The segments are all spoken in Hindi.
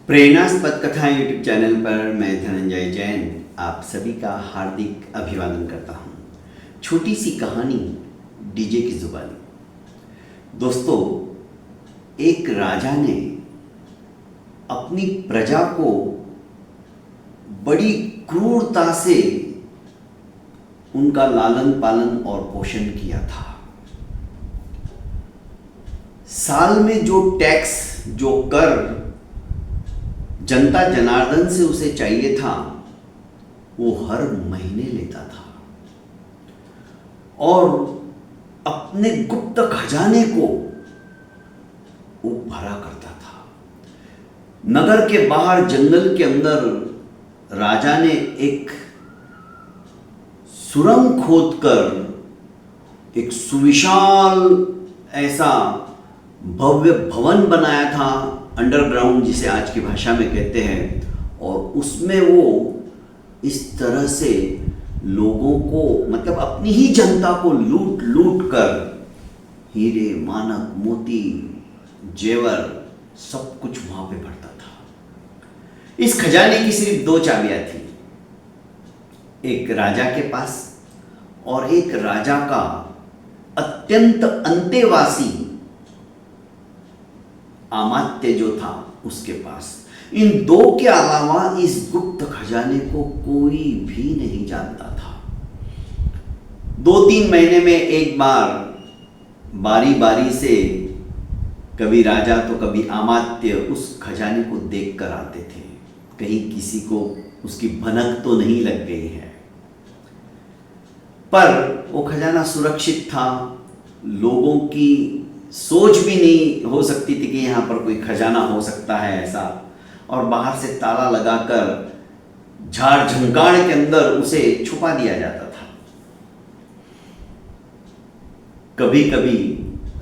प्रेरणास्पद कथाएं यूट्यूब चैनल पर मैं धनंजय जैन आप सभी का हार्दिक अभिवादन करता हूं। छोटी सी कहानी डीजे की जुबानी। दोस्तों, एक राजा ने अपनी प्रजा को बड़ी क्रूरता से उनका लालन पालन और पोषण किया था। साल में जो टैक्स, जो कर जनता जनार्दन से उसे चाहिए था, वो हर महीने लेता था और अपने गुप्त खजाने को वो भरा करता था। नगर के बाहर जंगल के अंदर राजा ने एक सुरंग खोदकर एक सुविशाल ऐसा भव्य भवन बनाया था, अंडरग्राउंड जिसे आज की भाषा में कहते हैं। और उसमें वो इस तरह से लोगों को, मतलब अपनी ही जनता को लूट लूट कर हीरे, मानक, मोती, जेवर सब कुछ वहां पे भरता था। इस खजाने की सिर्फ दो चाबियां थी, एक राजा के पास और एक राजा का अत्यंत अंतेवासी अमात्य जो था उसके पास। इन दो के अलावा इस गुप्त खजाने को कोई भी नहीं जानता था। 2-3 महीने में एक बार बारी बारी से कभी राजा तो कभी अमात्य उस खजाने को देख कर आते थे, कहीं किसी को उसकी भनक तो नहीं लग गई है। पर वो खजाना सुरक्षित था। लोगों की सोच भी नहीं हो सकती थी कि यहाँ पर कोई खजाना हो सकता है ऐसा, और बाहर से ताला लगाकर झाड़ झंकाड़ के अंदर उसे छुपा दिया जाता था। कभी कभी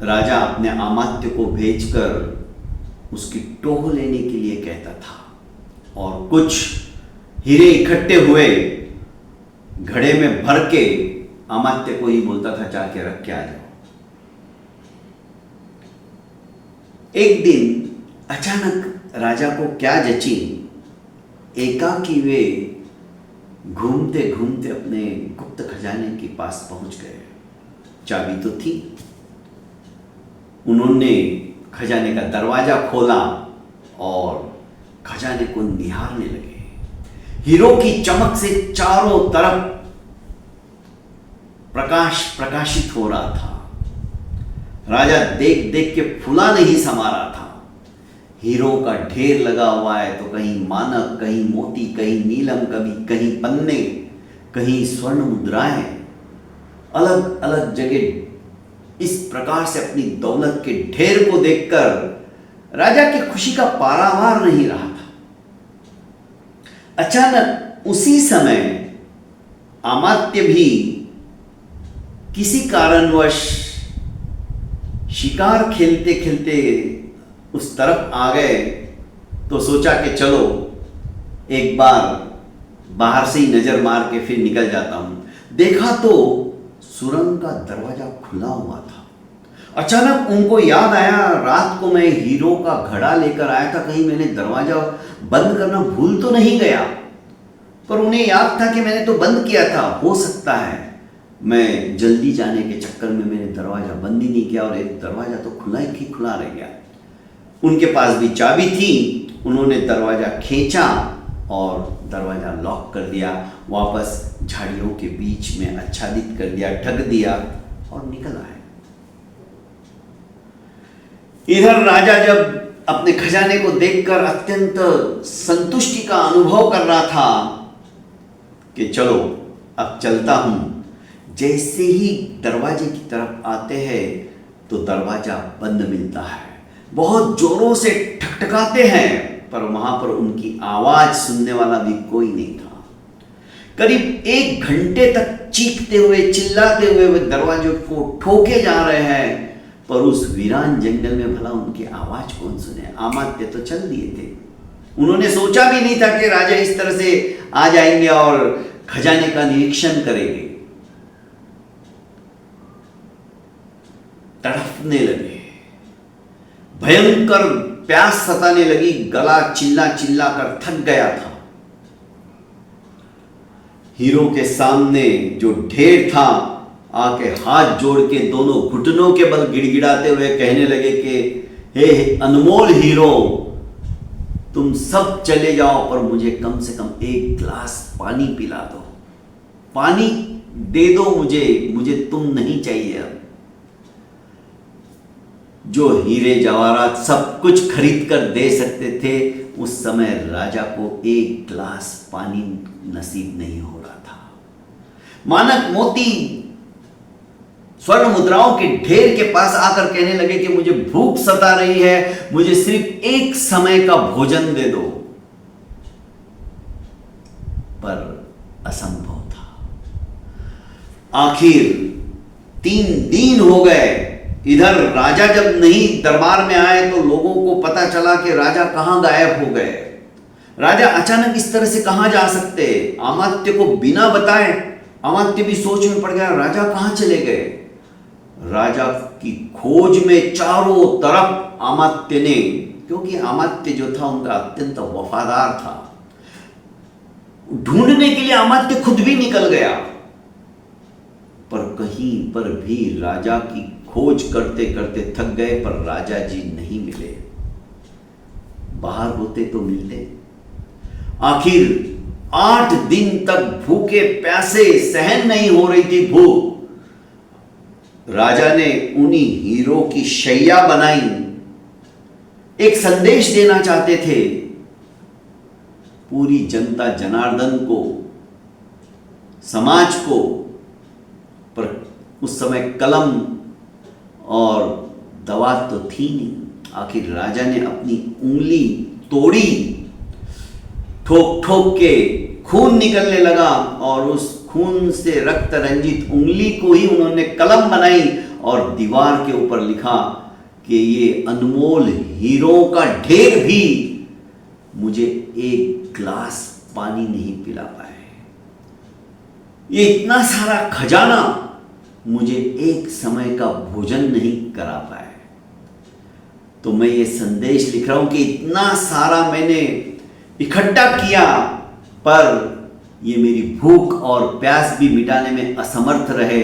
राजा अपने अमात्य को भेजकर उसकी टोह लेने के लिए कहता था और कुछ हीरे इकट्ठे हुए घड़े में भर के अमात्य को ही बोलता था जाके रख के आ जाओ। एक दिन अचानक राजा को क्या जची, एकाकी वे घूमते घूमते अपने गुप्त खजाने के पास पहुंच गए। चाबी तो थी। उन्होंने खजाने का दरवाजा खोला और खजाने को निहारने लगे। हीरो की चमक से चारों तरफ प्रकाश प्रकाशित हो रहा था। राजा देख देख के फुला नहीं समा रहा था। हीरो का ढेर लगा हुआ है, तो कहीं मानक, कहीं मोती, कहीं नीलम, कहीं पन्ने, कहीं स्वर्ण मुद्राएं, अलग अलग जगह इस प्रकार से अपनी दौलत के ढेर को देखकर राजा की खुशी का पारावार नहीं रहा था। अचानक उसी समय अमात्य भी किसी कारणवश शिकार खेलते खेलते उस तरफ आ गए, तो सोचा कि चलो एक बार बाहर से ही नजर मार के फिर निकल जाता हूं। देखा तो सुरंग का दरवाजा खुला हुआ था। अचानक उनको याद आया, रात को मैं हीरो का घड़ा लेकर आया था, कहीं मैंने दरवाजा बंद करना भूल तो नहीं गया। पर उन्हें याद था कि मैंने तो बंद किया था, हो सकता है मैं जल्दी जाने के चक्कर में मैंने दरवाजा बंद ही नहीं किया और एक दरवाजा तो खुला ही खुला रह गया। उनके पास भी चाबी थी। उन्होंने दरवाजा खींचा और दरवाजा लॉक कर दिया, वापस झाड़ियों के बीच में आच्छादित कर दिया, ढक दिया और निकल आए। इधर राजा जब अपने खजाने को देखकर अत्यंत संतुष्टि का अनुभव कर रहा था कि चलो अब चलता हूं, जैसे ही दरवाजे की तरफ आते हैं तो दरवाजा बंद मिलता है। बहुत जोरों से ठकठकाते हैं, पर वहां पर उनकी आवाज सुनने वाला भी कोई नहीं था। करीब 1 घंटे तक चीखते हुए, चिल्लाते हुए वे दरवाजे को ठोके जा रहे हैं, पर उस वीरान जंगल में भला उनकी आवाज कौन सुने। अमात्य तो चल दिए थे। उन्होंने सोचा भी नहीं था कि राजा इस तरह से आ जाएंगे और खजाने का निरीक्षण करेंगे। तड़पने लगे, भयंकर प्यास सताने लगी, गला चिल्ला चिल्ला कर थक गया था। हीरो के सामने जो ढेर था आके हाथ जोड़ के दोनों घुटनों के बल गिड़गिड़ाते हुए कहने लगे कि हे अनमोल हीरो, तुम सब चले जाओ पर मुझे कम से कम एक ग्लास पानी पिला दो, पानी दे दो मुझे तुम नहीं चाहिए। अब जो हीरे जवाहरात सब कुछ खरीद कर दे सकते थे, उस समय राजा को एक ग्लास पानी नसीब नहीं हो रहा था। मानक मोती स्वर्ण मुद्राओं के ढेर के पास आकर कहने लगे कि मुझे भूख सता रही है, मुझे सिर्फ एक समय का भोजन दे दो, पर असंभव था। आखिर 3 दिन हो गए। इधर राजा जब नहीं दरबार में आए तो लोगों को पता चला कि राजा कहां गायब हो गए। राजा अचानक इस तरह से कहां जा सकते? अमात्य को बिना बताए अमात्य भी सोच में पड़ गया, राजा कहां चले गए। राजा की खोज में चारों तरफ अमात्य ने, क्योंकि अमात्य जो था उनका अत्यंत वफादार था, ढूंढने के लिए अमात्य खुद भी निकल गया, पर कहीं पर भी राजा की खोज करते करते थक गए, पर राजा जी नहीं मिले। बाहर होते तो मिलते। आखिर 8 दिन तक भूखे प्यासे सहन नहीं हो रही थी भूख। राजा ने उन्हीं हीरो की शैया बनाई। एक संदेश देना चाहते थे पूरी जनता जनार्दन को, समाज को, पर उस समय कलम और दवा तो थी नहीं। आखिर राजा ने अपनी उंगली तोड़ी, ठोक ठोक के खून निकलने लगा और उस खून से रक्त रंजित उंगली को ही उन्होंने कलम बनाई और दीवार के ऊपर लिखा कि ये अनमोल हीरो का ढेर भी मुझे एक ग्लास पानी नहीं पिला पाए, ये इतना सारा खजाना मुझे एक समय का भोजन नहीं करा पाए। तो मैं ये संदेश लिख रहा हूं कि इतना सारा मैंने इकट्ठा किया, पर ये मेरी भूख और प्यास भी मिटाने में असमर्थ रहे।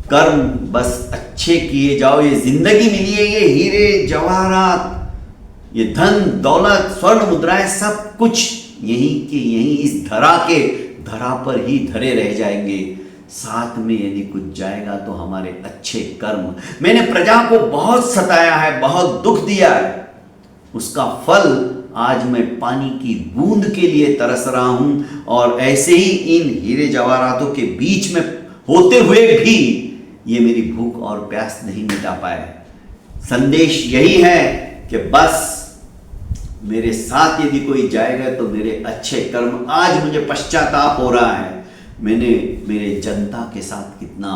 कर्म बस अच्छे किए जाओ। ये जिंदगी मिली है, ये हीरे जवाहरात, ये धन दौलत स्वर्ण मुद्राएं सब कुछ यहीं के यहीं इस धरा पर ही धरे रह जाएंगे। साथ में यदि कुछ जाएगा तो हमारे अच्छे कर्म। मैंने प्रजा को बहुत सताया है, बहुत दुख दिया है, उसका फल आज मैं पानी की बूंद के लिए तरस रहा हूं। और ऐसे ही इन हीरे जवाहरातों के बीच में होते हुए भी ये मेरी भूख और प्यास नहीं मिटा पाए। संदेश यही है कि बस मेरे साथ यदि कोई जाएगा तो मेरे अच्छे कर्म। आज मुझे पश्चाताप हो रहा है, मैंने मेरे जनता के साथ कितना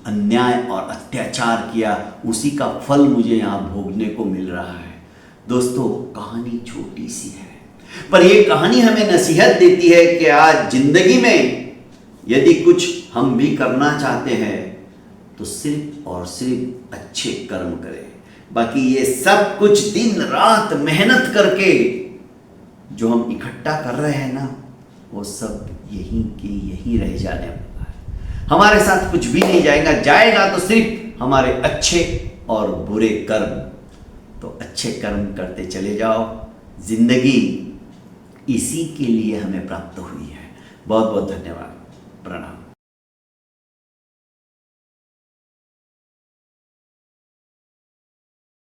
अन्याय और अत्याचार किया, उसी का फल मुझे यहाँ भोगने को मिल रहा है। दोस्तों, कहानी छोटी सी है, पर यह कहानी हमें नसीहत देती है कि आज जिंदगी में यदि कुछ हम भी करना चाहते हैं तो सिर्फ और सिर्फ अच्छे कर्म करें। बाकी ये सब कुछ दिन रात मेहनत करके जो हम इकट्ठा कर रहे हैं ना, वो सब यहीं के यहीं रह जाने वाला है। हमारे साथ कुछ भी नहीं जाएगा तो सिर्फ हमारे अच्छे और बुरे कर्म। तो अच्छे कर्म करते चले जाओ। जिंदगी इसी के लिए हमें प्राप्त हुई है। बहुत बहुत धन्यवाद। प्रणाम।